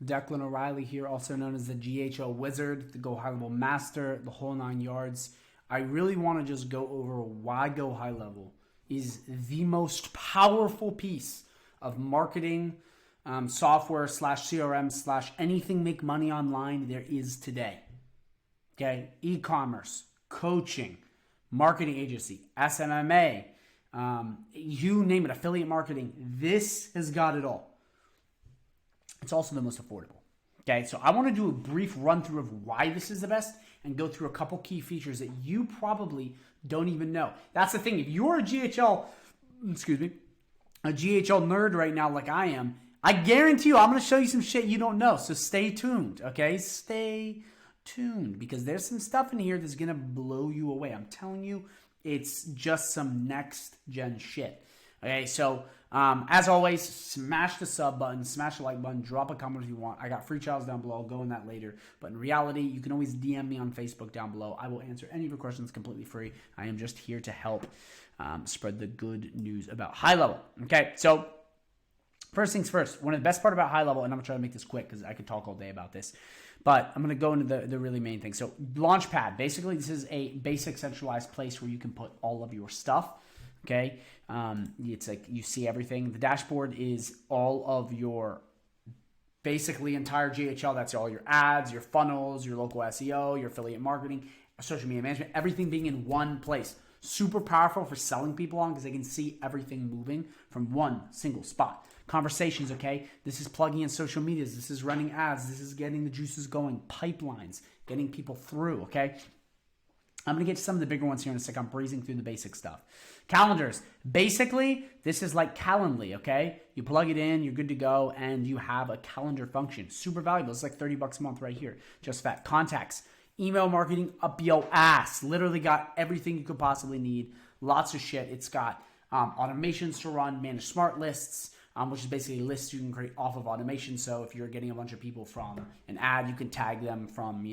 Declan O'Reilly here, also known as the GHL Wizard, the Go High Level Master, the whole 9 yards. I really want to just go over why Go High Level is the most powerful piece of marketing, software / CRM / anything make money online there is today. Okay, e-commerce, coaching, marketing agency, SMMA, you name it, affiliate marketing. This has got it all. It's also the most affordable. Okay, so I want to do a brief run through of why this is the best and go through a couple key features that you probably don't even know. That's the thing. If you're a GHL nerd right now like I am, I guarantee you I'm going to show you some shit you don't know. So stay tuned, okay? Stay tuned because there's some stuff in here that's going to blow you away. I'm telling you, it's just some next gen shit. Okay, so as always, smash the sub button, smash the like button, drop a comment if you want. I got free trials down below. I'll go in that later. But in reality, you can always DM me on Facebook down below. I will answer any of your questions completely free. I am just here to help spread the good news about High Level. Okay, so first things first. One of the best part about High Level, and I'm going to try to make this quick because I could talk all day about this, but I'm going to go into the really main thing. So Launchpad, basically this is a basic centralized place where you can put all of your stuff. Okay, it's like you see everything. The dashboard is all of your basically entire GHL. That's all your ads, your funnels, your local SEO, your affiliate marketing, social media management, everything being in one place. Super powerful for selling people on because they can see everything moving from one single spot. Conversations, okay? This is plugging in social medias. This is running ads. This is getting the juices going. Pipelines, getting people through, okay? I'm going to get to some of the bigger ones here in a sec. I'm breezing through the basic stuff. Calendars. Basically, this is like Calendly, okay? You plug it in, you're good to go, and you have a calendar function. Super valuable. It's like $30 a month right here. Just that. Contacts. Email marketing up your ass. Literally got everything you could possibly need. Lots of shit. It's got automations to run, manage smart lists, which is basically lists you can create off of automation. So if you're getting a bunch of people from an ad, you can tag them from,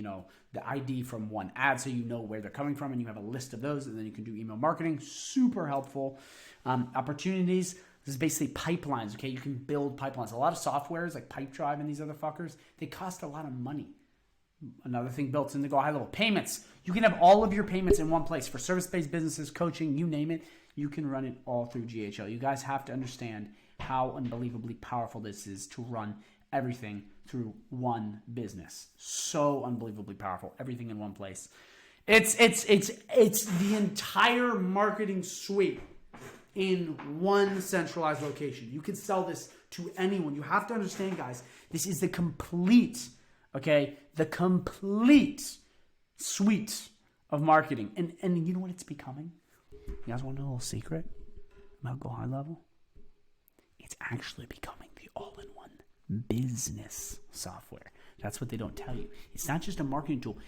the ID from one ad so you know where they're coming from and you have a list of those and then you can do email marketing. Super helpful. Opportunities. This is basically pipelines, okay? You can build pipelines. A lot of softwares like Pipedrive and these other fuckers, they cost a lot of money. Another thing built in the Go High Level. Payments. You can have all of your payments in one place. For service-based businesses, coaching, you name it, you can run it all through GHL. You guys have to understand how unbelievably powerful this is to run everything through one business. So unbelievably powerful. Everything in one place. It's the entire marketing suite in one centralized location. You can sell this to anyone. You have to understand, guys, this is the complete suite of marketing. And you know what it's becoming? You guys want to know a little secret about Go High Level? It's actually becoming the all-in-one business software. That's what they don't tell you. It's not just a marketing tool.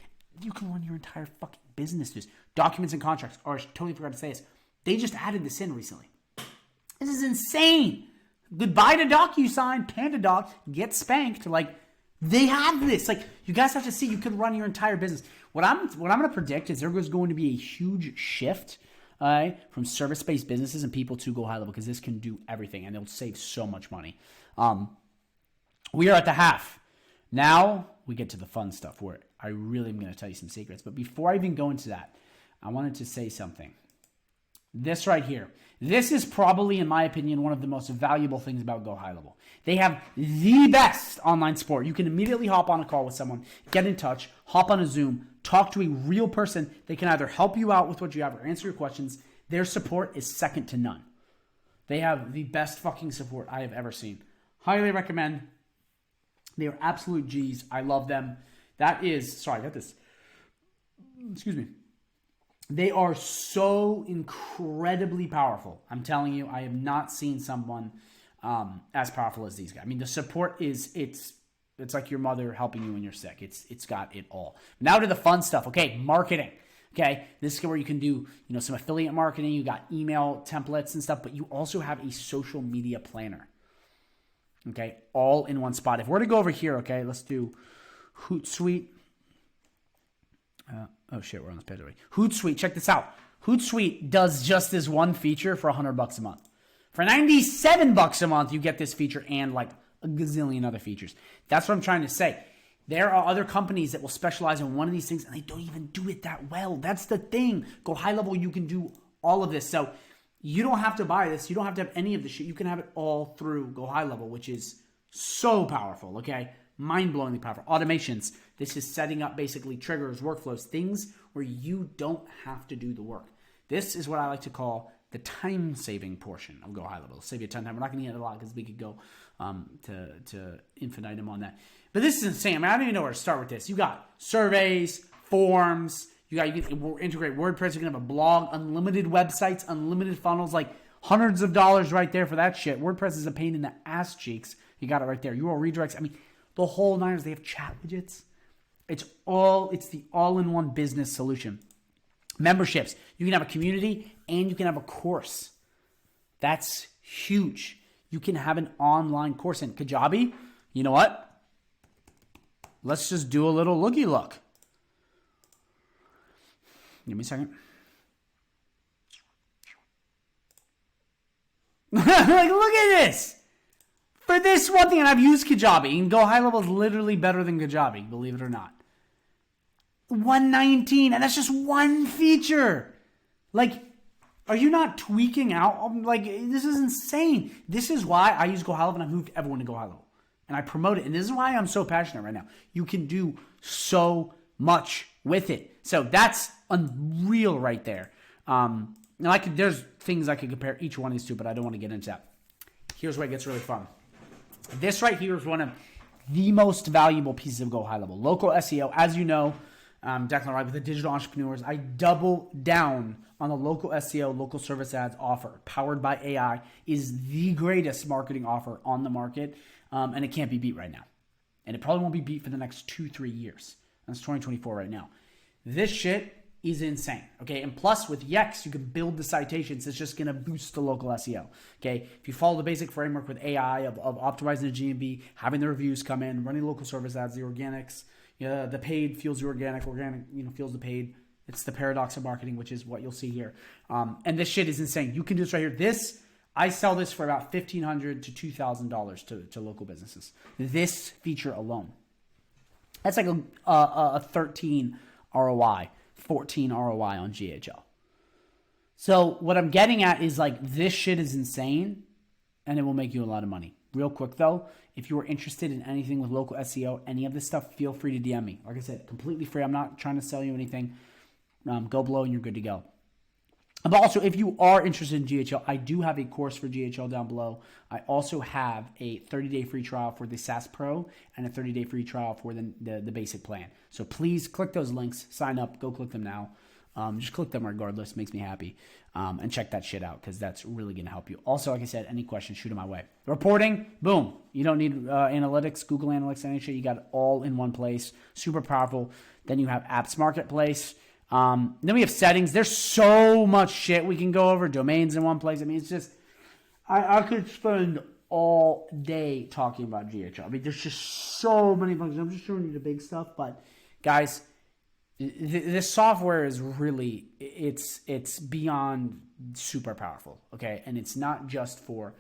You can run your entire fucking business through this. Documents and contracts. Or I totally forgot to say this. They just added this in recently. This is insane. Goodbye to DocuSign, PandaDoc, get spanked. They have this. You guys have to see you can run your entire business. What I'm going to predict is there's going to be a huge shift from service-based businesses and people to Go High Level because this can do everything and it'll save so much money. We are at the half. Now we get to the fun stuff where I really am going to tell you some secrets. But before I even go into that, I wanted to say something. This right here. This is probably, in my opinion, one of the most valuable things about Go High Level. They have the best online support. You can immediately hop on a call with someone, get in touch, hop on a Zoom, talk to a real person. They can either help you out with what you have or answer your questions. Their support is second to none. They have the best fucking support I have ever seen. Highly recommend. They are absolute G's. I love them. Excuse me. They are so incredibly powerful. I'm telling you, I have not seen someone as powerful as these guys. I mean, the support it's like your mother helping you when you're sick. It's got it all. Now to the fun stuff. Okay, marketing. Okay, this is where you can do some affiliate marketing. You got email templates and stuff, but you also have a social media planner. Okay, all in one spot. If we're to go over here, okay, let's do Hootsuite. We're on this page already. Hootsuite, check this out. Hootsuite does just this one feature for $100 a month. For $97 a month, you get this feature and a gazillion other features. That's what I'm trying to say. There are other companies that will specialize in one of these things and they don't even do it that well. That's the thing. Go high level, you can do all of this. So you don't have to buy this. You don't have to have any of the shit. You can have it all through Go High Level, which is so powerful, okay? Mind-blowingly powerful. Automations. This is setting up basically triggers, workflows, things where you don't have to do the work. This is what I like to call the time-saving portion of Go High Level. It'll save you a ton of time. We're not going to get a lot because we could go to infinitum on that. But this is insane. I mean, I don't even know where to start with this. You got surveys, forms. You can integrate WordPress. You can have a blog, unlimited websites, unlimited funnels, like hundreds of dollars right there for that shit. WordPress is a pain in the ass cheeks. You got it right there. URL redirects. I mean, the whole niners. They have chat widgets. It's the all-in-one business solution. Memberships. You can have a community and you can have a course. That's huge. You can have an online course. And Kajabi, you know what? Let's just do a little looky look. Give me a second. Like, look at this. For this one thing, and I've used Kajabi, and Go High Level is literally better than Kajabi, believe it or not. 119, and that's just one feature. Like, are you not tweaking out? Like, this is insane. This is why I use Go High Level, and I moved everyone to Go High Level. And I promote it, and this is why I'm so passionate right now. You can do so much with it. So that's unreal right there. Now there's things I could compare each one of these to, but I don't want to get into that. Here's where it gets really fun. This right here is one of the most valuable pieces of Go High Level. Local SEO, as you know, Declan Wright with the Digital Entrepreneurs, I double down on the local SEO, local service ads offer, powered by AI, is the greatest marketing offer on the market, and it can't be beat right now. And it probably won't be beat for the next 2-3 years. That's 2024 right now. This shit is insane, okay? And plus, with Yext, you can build the citations. It's just going to boost the local SEO, okay? If you follow the basic framework with AI of optimizing the GMB, having the reviews come in, running local service ads, the organics, the paid fuels the organic fuels the paid. It's the paradox of marketing, which is what you'll see here. And this shit is insane. You can do this right here. I sell this for about $1,500 to $2,000 to local businesses. This feature alone. That's like a 13 ROI, 14 ROI on GHL. So what I'm getting at is like this shit is insane and it will make you a lot of money. Real quick though, if you are interested in anything with local SEO, any of this stuff, feel free to DM me. Like I said, completely free. I'm not trying to sell you anything. Go below and you're good to go. But also, if you are interested in GHL, I do have a course for GHL down below. I also have a 30-day free trial for the SaaS Pro and a 30-day free trial for the basic plan. So please click those links, sign up, go click them now. Just click them regardless, makes me happy. And check that shit out because that's really going to help you. Also, like I said, any questions, shoot them my way. Reporting, boom. You don't need analytics, Google Analytics, any shit. You got it all in one place. Super powerful. Then you have Apps Marketplace. Then we have settings. There's so much shit we can go over. Domains in one place. I mean, it's just, I could spend all day talking about GHL. I mean, there's just so many functions. I'm just showing you the big stuff. But guys, this software is really, it's beyond super powerful. Okay. And it's not just for,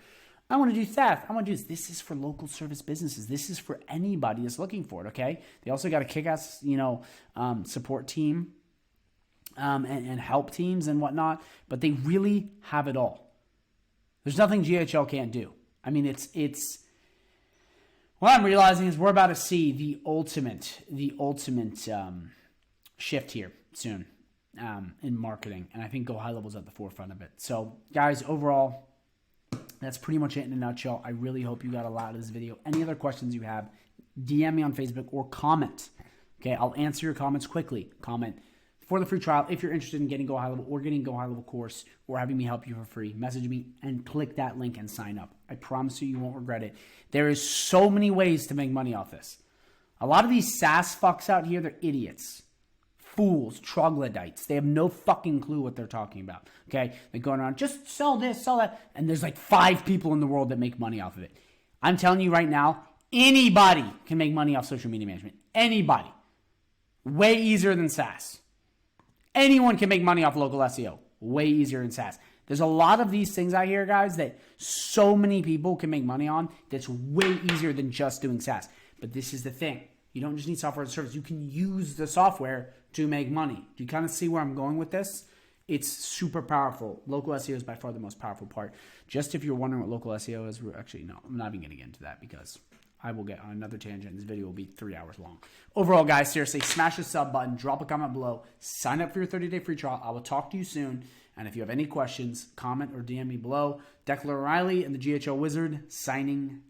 I want to do SaaS. I want to do this. This is for local service businesses. This is for anybody that's looking for it. Okay. They also got a kick-ass, support team. And help teams and whatnot, but they really have it all. There's nothing GHL can't do. I mean, it's what I'm realizing is we're about to see the ultimate shift here soon in marketing, and I think Go High Level is at the forefront of it. So, guys, overall, that's pretty much it in a nutshell. I really hope you got a lot of this video. Any other questions you have, DM me on Facebook or comment. Okay, I'll answer your comments quickly. Comment. For the free trial, if you're interested in getting Go High Level or getting Go High Level course or having me help you for free, message me and click that link and sign up. I promise you won't regret it. There is so many ways to make money off this. A lot of these SaaS fucks out here, they're idiots. Fools, troglodytes. They have no fucking clue what they're talking about. Okay? They're going around, just sell this, sell that. And there's like 5 people in the world that make money off of it. I'm telling you right now, anybody can make money off social media management. Anybody. Way easier than SaaS. Anyone can make money off local SEO. Way easier than SaaS. There's a lot of these things out here, guys, that so many people can make money on that's way easier than just doing SaaS. But this is the thing. You don't just need software as a service. You can use the software to make money. Do you kind of see where I'm going with this? It's super powerful. Local SEO is by far the most powerful part. Just if you're wondering what local SEO is, actually, no, I'm not even going to get into that because I will get on another tangent. This video will be 3 hours long. Overall, guys, seriously, smash the sub button, drop a comment below, sign up for your 30-day free trial. I will talk to you soon. And if you have any questions, comment or DM me below. Declan O'Reilly and the GHL Wizard signing